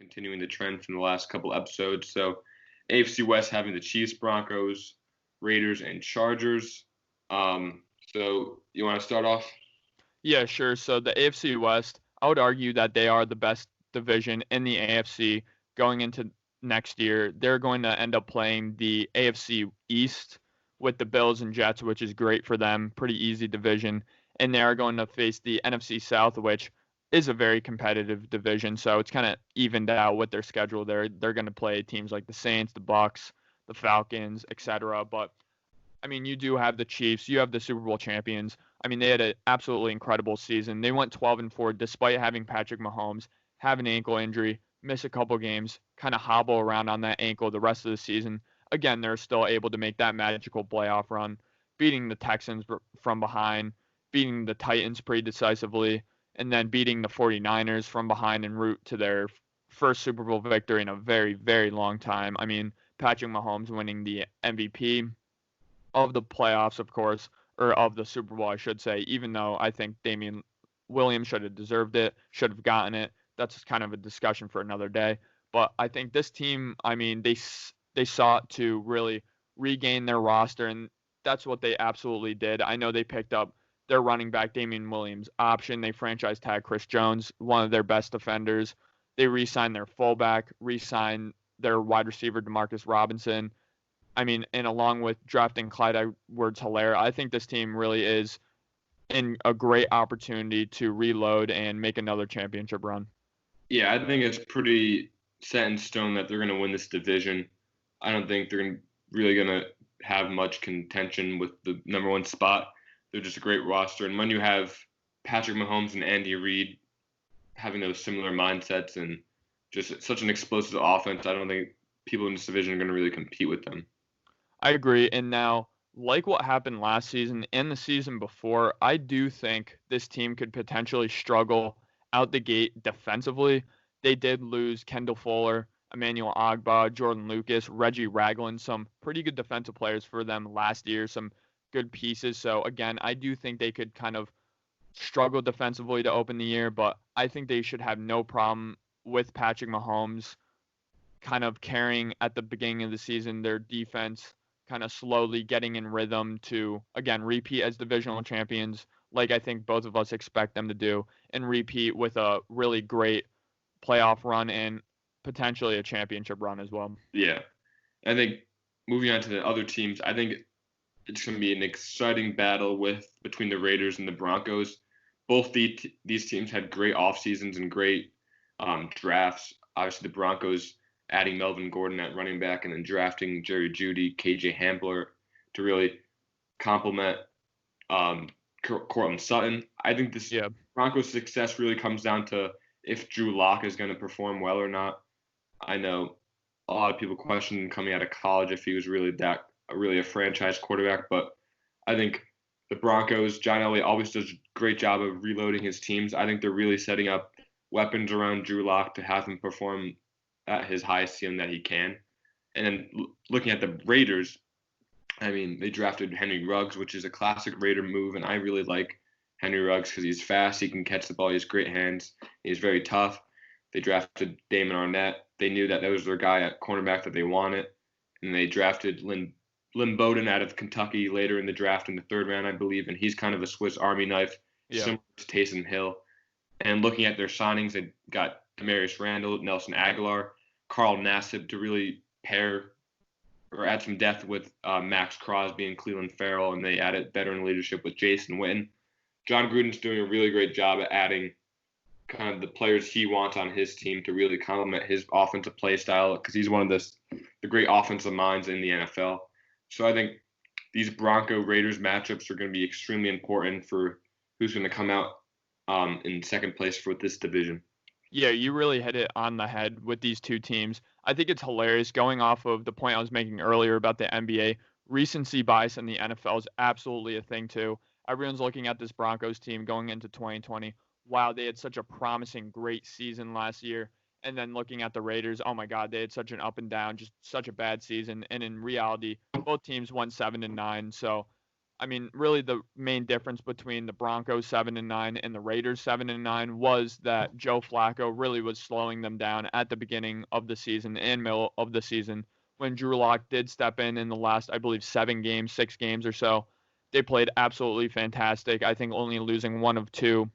continuing the trend from the last couple episodes. So, AFC West having the Chiefs, Broncos, Raiders, and Chargers. So you want to start off? Yeah, sure. So the AFC West, I would argue that they are the best division in the AFC going into next year. They're going to end up playing the AFC East with the Bills and Jets, which is great for them. Pretty easy division. And they are going to face the NFC South, which is a very competitive division. So it's kind of evened out with their schedule. They're going to play teams like the Saints, the Bucks, the Falcons, etc. But I mean, you do have the Chiefs, you have the Super Bowl champions. I mean, they had an absolutely incredible season. They went 12-4 despite having Patrick Mahomes have an ankle injury, miss a couple games, kind of hobble around on that ankle the rest of the season. Again, they're still able to make that magical playoff run, beating the Texans from behind, beating the Titans pretty decisively, and then beating the 49ers from behind en route to their first Super Bowl victory in a very, very long time. I mean, Patrick Mahomes winning the MVP of the playoffs, of course, or of the Super Bowl, I should say, even though I think Damian Williams should have deserved it, should have gotten it. That's kind of a discussion for another day. But I think this team, I mean, they sought to really regain their roster, and that's what they absolutely did. I know they picked up their running back, Damian Williams, option. They franchise tag Chris Jones, one of their best defenders. They re-signed their fullback, re-signed their wide receiver, Demarcus Robinson. I mean, and along with drafting Clyde Edwards-Helaire, I think this team really is in a great opportunity to reload and make another championship run. Yeah, I think it's pretty set in stone that they're going to win this division. I don't think they're really going to have much contention with the number one spot. They're just a great roster. And when you have Patrick Mahomes and Andy Reid having those similar mindsets and just such an explosive offense, I don't think people in this division are going to really compete with them. I agree. And now, like what happened last season and the season before, I do think this team could potentially struggle out the gate defensively. They did lose Kendall Fuller, Emmanuel Ogbah, Jordan Lucas, Reggie Ragland, some pretty good defensive players for them last year, some good pieces. So, again, I do think they could kind of struggle defensively to open the year, but I think they should have no problem with Patrick Mahomes kind of carrying at the beginning of the season their defense kind of slowly getting in rhythm to, again, repeat as divisional champions, like I think both of us expect them to do, and repeat with a really great playoff run and potentially a championship run as well. Yeah. I think moving on to the other teams, I think it's going to be an exciting battle between the Raiders and the Broncos. Both these teams had great off seasons and great drafts. Obviously, the Broncos adding Melvin Gordon at running back and then drafting Jerry Jeudy, KJ Hamler to really complement Courtland Sutton. I think this Broncos success really comes down to if Drew Lock is going to perform well or not. I know a lot of people question coming out of college if he was really a franchise quarterback, but I think the Broncos, John Elway always does a great job of reloading his teams. I think they're really setting up weapons around Drew Lock to have him perform at his highest ceiling that he can. And then looking at the Raiders, I mean, they drafted Henry Ruggs, which is a classic Raider move, and I really like Henry Ruggs because he's fast, he can catch the ball, he has great hands, he's very tough. They drafted Damon Arnett. They knew that was their guy at cornerback that they wanted, and they drafted Lynn Bowden out of Kentucky later in the draft in the third round, I believe, and he's kind of a Swiss Army knife, similar to Taysom Hill. And looking at their signings, they got Demarius Randall, Nelson Aguilar, Carl Nassib to really pair or add some depth with Max Crosby and Cleveland Farrell, and they added veteran leadership with Jason Witten. John Gruden's doing a really great job at adding kind of the players he wants on his team to really complement his offensive play style because he's one of the great offensive minds in the NFL. So I think these Bronco-Raiders matchups are going to be extremely important for who's going to come out in second place for this division. Yeah, you really hit it on the head with these two teams. I think it's hilarious going off of the point I was making earlier about the NBA. Recency bias in the NFL is absolutely a thing too. Everyone's looking at this Broncos team going into 2020. Wow, they had such a promising, great season last year. And then looking at the Raiders, oh my God, they had such an up and down, just such a bad season. And in reality, both teams won 7-9. So, I mean, really the main difference between the Broncos 7-9 and the Raiders 7-9 was that Joe Flacco really was slowing them down at the beginning of the season and middle of the season. When Drew Lock did step in the last, I believe, 6 games or so, they played absolutely fantastic. I think only losing one or two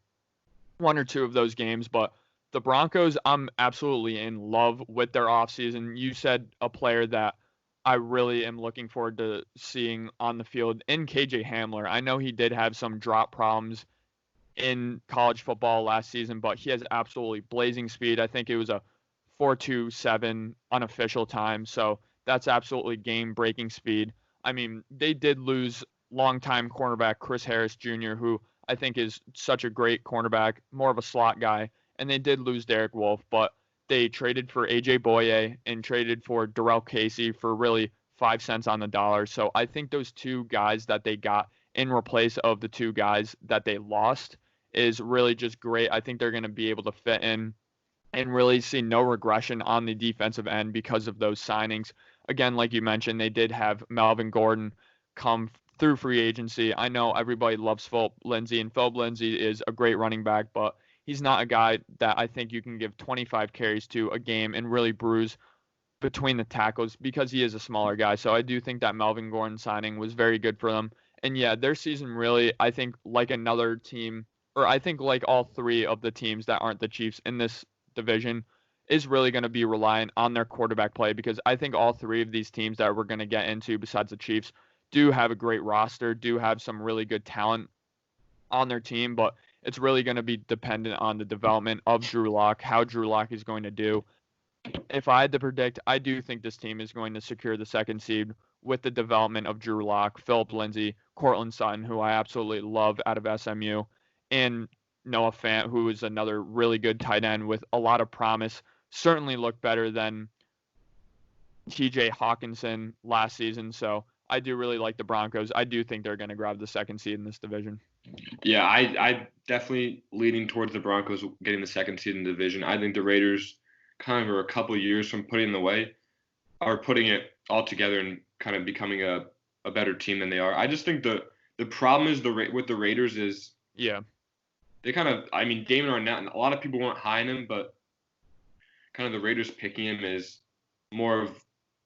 of those games. But the Broncos, I'm absolutely in love with their offseason. You said a player that I really am looking forward to seeing on the field in KJ Hamler. I know he did have some drop problems in college football last season, but he has absolutely blazing speed. I think it was a 4.27 unofficial time, so that's absolutely game-breaking speed. I mean, they did lose longtime cornerback Chris Harris Jr., who I think is such a great cornerback, more of a slot guy, and they did lose Derek Wolfe, but they traded for AJ Boye and traded for Darrell Casey for really 5 cents on the dollar. So I think those two guys that they got in replace of the two guys that they lost is really just great. I think they're going to be able to fit in and really see no regression on the defensive end because of those signings. Again, like you mentioned, they did have Melvin Gordon come through free agency. I know everybody loves Philip Lindsay, and Philip Lindsay is a great running back, but he's not a guy that I think you can give 25 carries to a game and really bruise between the tackles because he is a smaller guy. So I do think that Melvin Gordon signing was very good for them. And yeah, their season really, I think, like another team, or I think like all three of the teams that aren't the Chiefs in this division, is really going to be reliant on their quarterback play, because I think all three of these teams that we're going to get into besides the Chiefs do have a great roster, do have some really good talent on their team, but it's really going to be dependent on the development of Drew Lock, how Drew Lock is going to do. If I had to predict, I do think this team is going to secure the second seed with the development of Drew Lock, Philip Lindsay, Cortland Sutton, who I absolutely love out of SMU, and Noah Fant, who is another really good tight end with a lot of promise. Certainly looked better than TJ Hawkinson last season. So I do really like the Broncos. I do think they're going to grab the second seed in this division. Yeah, I definitely leaning towards the Broncos getting the second seed in the division. I think the Raiders kind of are a couple of years from putting it all together and kind of becoming a better team than they are. I just think the problem is with the Raiders is they kind of, I mean, Damon Arnett, a lot of people weren't high on him, but kind of the Raiders picking him is more of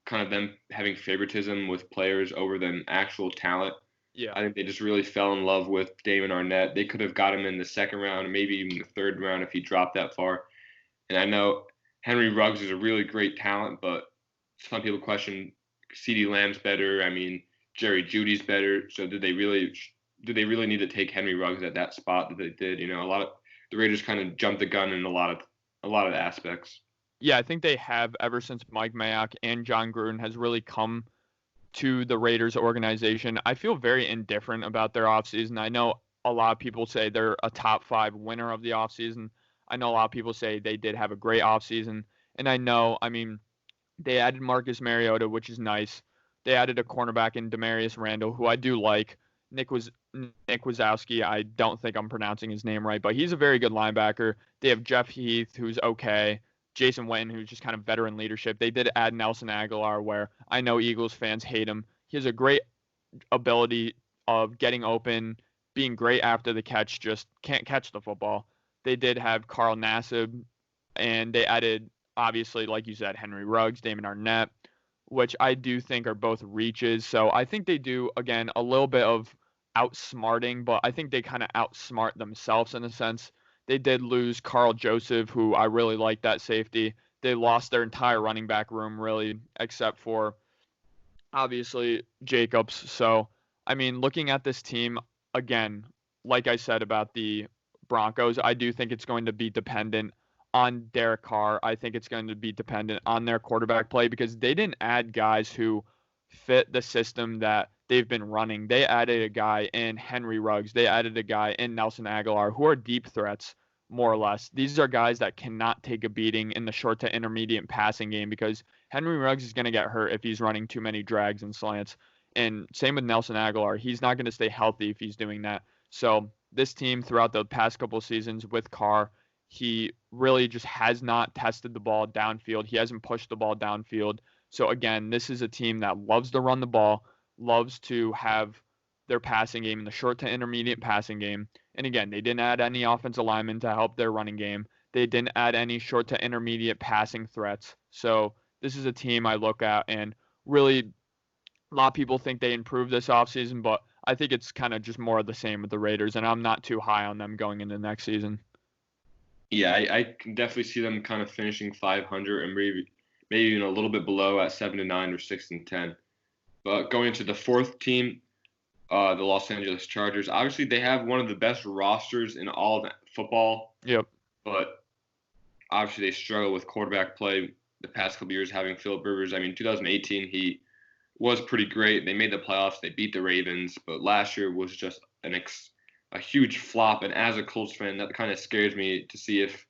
kind of them having favoritism with players over than actual talent. Yeah. I think they just really fell in love with Damon Arnett. They could have got him in the second round, maybe even the third round if he dropped that far. And I know Henry Ruggs is a really great talent, but some people question CeeDee Lamb's better. I mean, Jerry Jeudy's better. So did they really need to take Henry Ruggs at that spot that they did? You know, a lot of the Raiders kind of jumped the gun in a lot of aspects. Yeah, I think they have ever since Mike Mayock and John Gruden has really come to the Raiders organization. I feel very indifferent about their offseason. I know a lot of people say they're a top 5 winner of the offseason. I know a lot of people say they did have a great offseason. And I know, I mean, they added Marcus Mariota, which is nice. They added a cornerback in Demarius Randall, who I do like. Nick Wazowski, I don't think I'm pronouncing his name right, but he's a very good linebacker. They have Jeff Heath, who's okay. Jason Witten, who's just kind of veteran leadership. They did add Nelson Aguilar, where I know Eagles fans hate him. He has a great ability of getting open, being great after the catch, just can't catch the football. They did have Carl Nassib, and they added, obviously, like you said, Henry Ruggs, Damon Arnett, which I do think are both reaches. So I think they do, again, a little bit of outsmarting, but I think they kind of outsmart themselves in a sense. They did lose Carl Joseph, who I really like that safety. They lost their entire running back room, really, except for, obviously, Jacobs. So, I mean, looking at this team, again, like I said about the Broncos, I do think it's going to be dependent on Derek Carr. I think it's going to be dependent on their quarterback play, because they didn't add guys who fit the system that they've been running. They added a guy in Henry Ruggs. They added a guy in Nelson Aguilar, who are deep threats, more or less. These are guys that cannot take a beating in the short to intermediate passing game, because Henry Ruggs is going to get hurt if he's running too many drags and slants. And same with Nelson Aguilar. He's not going to stay healthy if he's doing that. So this team throughout the past couple of seasons with Carr, he really just has not tested the ball downfield. He hasn't pushed the ball downfield. So again, this is a team that loves to run the ball, loves to have their passing game and the short to intermediate passing game. And again, they didn't add any offensive linemen to help their running game. They didn't add any short to intermediate passing threats. So this is a team I look at, and really a lot of people think they improved this offseason, but I think it's kind of just more of the same with the Raiders, and I'm not too high on them going into next season. Yeah, I can definitely see them kind of finishing 500 and maybe even a little bit below at 7-9 or 6-10. But going into the fourth team, the Los Angeles Chargers, obviously they have one of the best rosters in all of football. Yep. But obviously they struggle with quarterback play the past couple years, having Philip Rivers. I mean, 2018 he was pretty great. They made the playoffs. They beat the Ravens, but last year was just a huge flop. And as a Colts fan, that kind of scares me to see if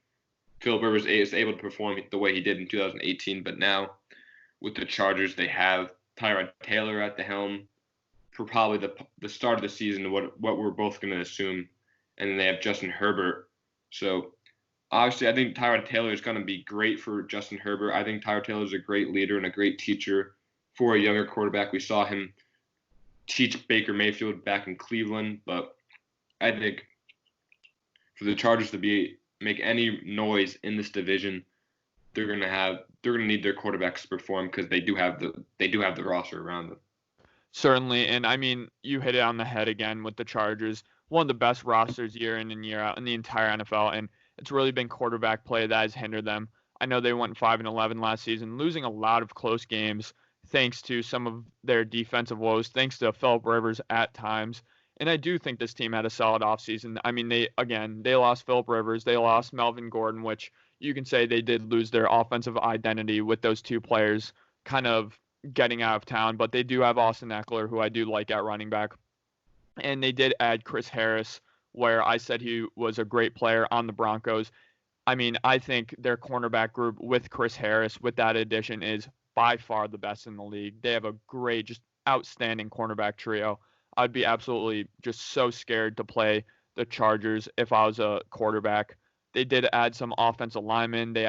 Philip Rivers is able to perform the way he did in 2018. But now with the Chargers, they have Tyrod Taylor at the helm for probably the start of the season, what we're both going to assume. And then they have Justin Herbert. So obviously, I think Tyrod Taylor is going to be great for Justin Herbert. I think Tyrod Taylor is a great leader and a great teacher for a younger quarterback. We saw him teach Baker Mayfield back in Cleveland, but I think for the Chargers to make any noise in this division, they're gonna need their quarterbacks to perform because they do have the roster around them. Certainly, and I mean, you hit it on the head again with the Chargers. One of the best rosters year in and year out in the entire NFL, and it's really been quarterback play that has hindered them. I know they went 5-11 last season, losing a lot of close games thanks to some of their defensive woes, thanks to Philip Rivers at times. And I do think this team had a solid offseason. I mean, they lost Philip Rivers, they lost Melvin Gordon, which you can say they did lose their offensive identity with those two players kind of getting out of town, but they do have Austin Eckler, who I do like at running back. And they did add Chris Harris, where I said he was a great player on the Broncos. I mean, I think their cornerback group with Chris Harris, with that addition, is by far the best in the league. They have a great, just outstanding cornerback trio. I'd be absolutely just so scared to play the Chargers if I was a quarterback. They did add some offensive linemen. They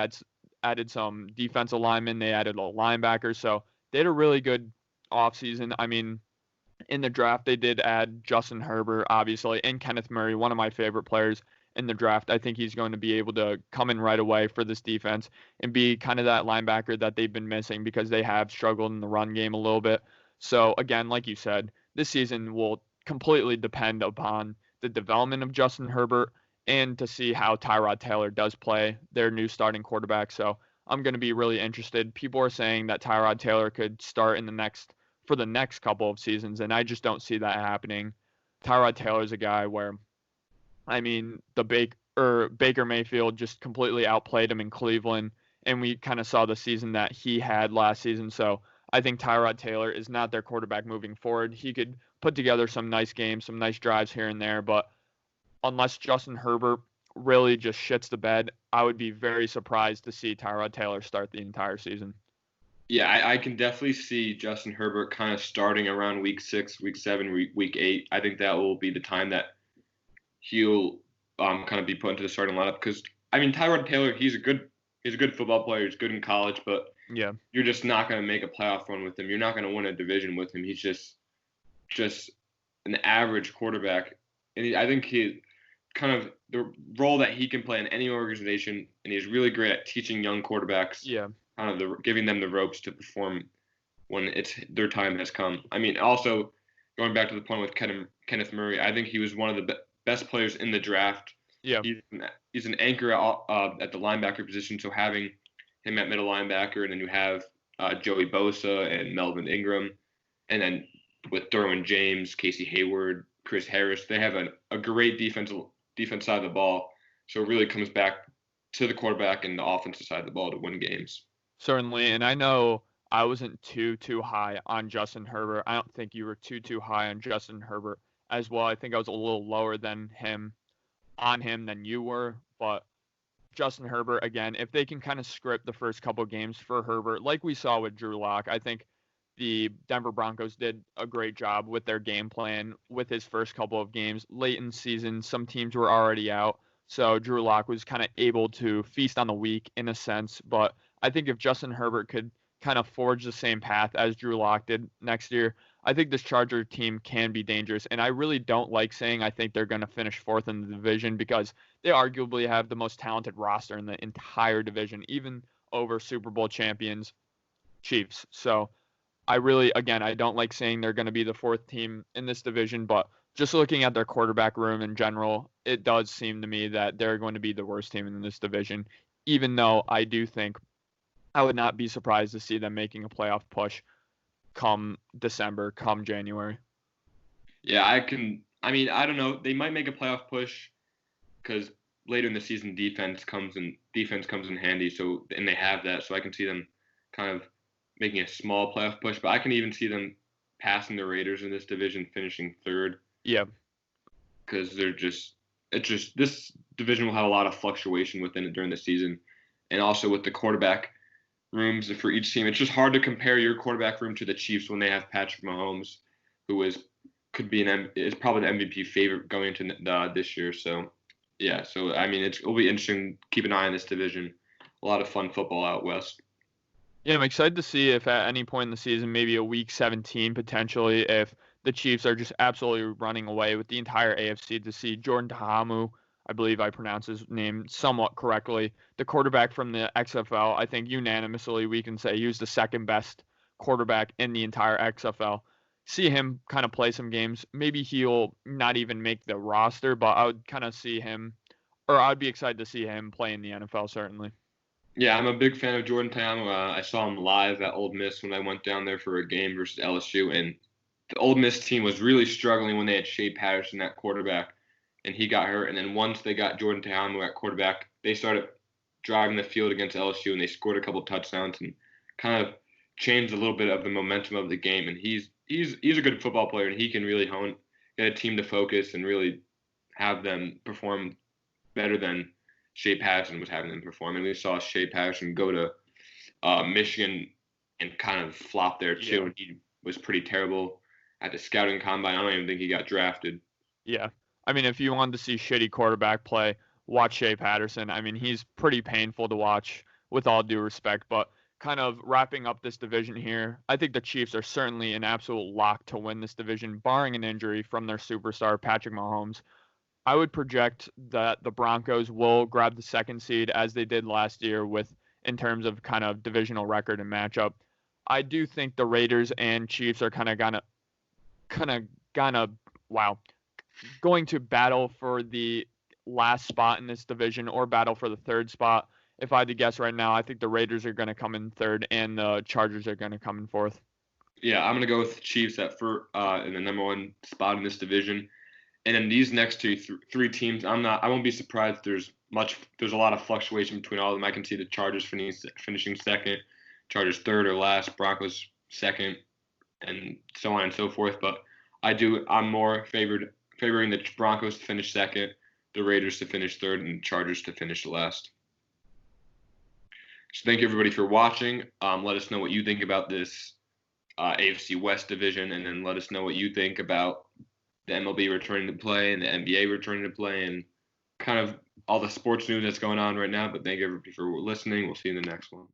added some defensive linemen. They added a linebacker. So they had a really good offseason. I mean, in the draft, they did add Justin Herbert, obviously, and Kenneth Murray, one of my favorite players in the draft. I think he's going to be able to come in right away for this defense and be kind of that linebacker that they've been missing because they have struggled in the run game a little bit. So, again, like you said, this season will completely depend upon the development of Justin Herbert and to see how Tyrod Taylor does play, their new starting quarterback. So I'm going to be really interested. People are saying that Tyrod Taylor could start for the next couple of seasons, and I just don't see that happening. Tyrod Taylor's a guy where, I mean, Baker Mayfield just completely outplayed him in Cleveland, and we kind of saw the season that he had last season. So I think Tyrod Taylor is not their quarterback moving forward. He could put together some nice games, some nice drives here and there, but unless Justin Herbert really just shits the bed, I would be very surprised to see Tyrod Taylor start the entire season. Yeah, I can definitely see Justin Herbert kind of starting around week 6, week 7, week 8. I think that will be the time that he'll kind of be put into the starting lineup because I mean Tyrod Taylor, he's a good football player. He's good in college, but yeah, you're just not going to make a playoff run with him. You're not going to win a division with him. He's just an average quarterback, and I think he kind of the role that he can play in any organization, and he's really great at teaching young quarterbacks. Yeah. Kind of giving them the ropes to perform when their time has come. I mean, also going back to the point with Kenneth Murray, I think he was one of the best players in the draft. Yeah. He's an anchor at the linebacker position, so having him at middle linebacker, and then you have Joey Bosa and Melvin Ingram, and then with Derwin James, Casey Hayward, Chris Harris, they have a great defense side of the ball. So it really comes back to the quarterback and the offensive side of the ball to win games. Certainly, and I know I wasn't too high on Justin Herbert. I don't think you were too high on Justin Herbert as well. I think I was a little lower than him than you were, but Justin Herbert, again, if they can kind of script the first couple games for Herbert, like we saw with Drew Lock, I think the Denver Broncos did a great job with their game plan with his first couple of games. Late in the season, some teams were already out, so Drew Lock was kind of able to feast on the weak in a sense, but I think if Justin Herbert could kind of forge the same path as Drew Lock did next year, I think this Charger team can be dangerous. And I really don't like saying I think they're going to finish fourth in the division because they arguably have the most talented roster in the entire division, even over Super Bowl champions Chiefs. So I really, again, I don't like saying they're going to be the fourth team in this division, but just looking at their quarterback room in general, it does seem to me that they're going to be the worst team in this division, even though I do think I would not be surprised to see them making a playoff push come December, come January. Yeah, I mean, I don't know. They might make a playoff push because later in the season, defense comes in handy. So and they have that. So I can see them kind of making a small playoff push. But I can even see them passing the Raiders in this division, finishing third. Yeah. Because this division will have a lot of fluctuation within it during the season, and also with the quarterback rooms for each team. It's just hard to compare your quarterback room to the Chiefs when they have Patrick Mahomes, who is probably the MVP favorite going into this year. So yeah, so I mean it'll be interesting. Keep an eye on this division. A lot of fun football out west. Yeah, I'm excited to see if at any point in the season, maybe a week 17 potentially, if the Chiefs are just absolutely running away with the entire AFC, to see Jordan Tahamu, I believe I pronounced his name somewhat correctly, the quarterback from the XFL. I think unanimously we can say he was the second best quarterback in the entire XFL. See him kind of play some games. Maybe he'll not even make the roster, but I would kind of see him, or I'd be excited to see him play in the NFL, certainly. Yeah, I'm a big fan of Jordan Tayamu. I saw him live at Ole Miss when I went down there for a game versus LSU, and the Ole Miss team was really struggling when they had Shea Patterson at quarterback, and he got hurt. And then once they got Jordan Tayamu at quarterback, they started driving the field against LSU, and they scored a couple touchdowns and kind of changed a little bit of the momentum of the game. And he's a good football player, and he can really get a team to focus and really have them perform better than Shea Patterson was having them perform. And we saw Shea Patterson go to Michigan and kind of flop there too. Yeah. And he was pretty terrible at the scouting combine. I don't even think he got drafted. Yeah. I mean, if you wanted to see shitty quarterback play, watch Shea Patterson. I mean, he's pretty painful to watch with all due respect. But kind of wrapping up this division here, I think the Chiefs are certainly an absolute lock to win this division, barring an injury from their superstar, Patrick Mahomes. I would project that the Broncos will grab the second seed as they did last year in terms of kind of divisional record and matchup. I do think the Raiders and Chiefs are going to battle for the last spot in this division or battle for the third spot. If I had to guess right now, I think the Raiders are going to come in third and the Chargers are going to come in fourth. Yeah, I'm going to go with the Chiefs in the number one spot in this division. And then these next three teams, I won't be surprised there's a lot of fluctuation between all of them. I can see the Chargers finishing second, Chargers third or last, Broncos second, and so on and so forth. But I'm more favoring the Broncos to finish second, the Raiders to finish third, and the Chargers to finish last. So thank you everybody for watching. Let us know what you think about this AFC West division, and then let us know what you think about the MLB returning to play and the NBA returning to play and kind of all the sports news that's going on right now. But thank you everybody for listening. We'll see you in the next one.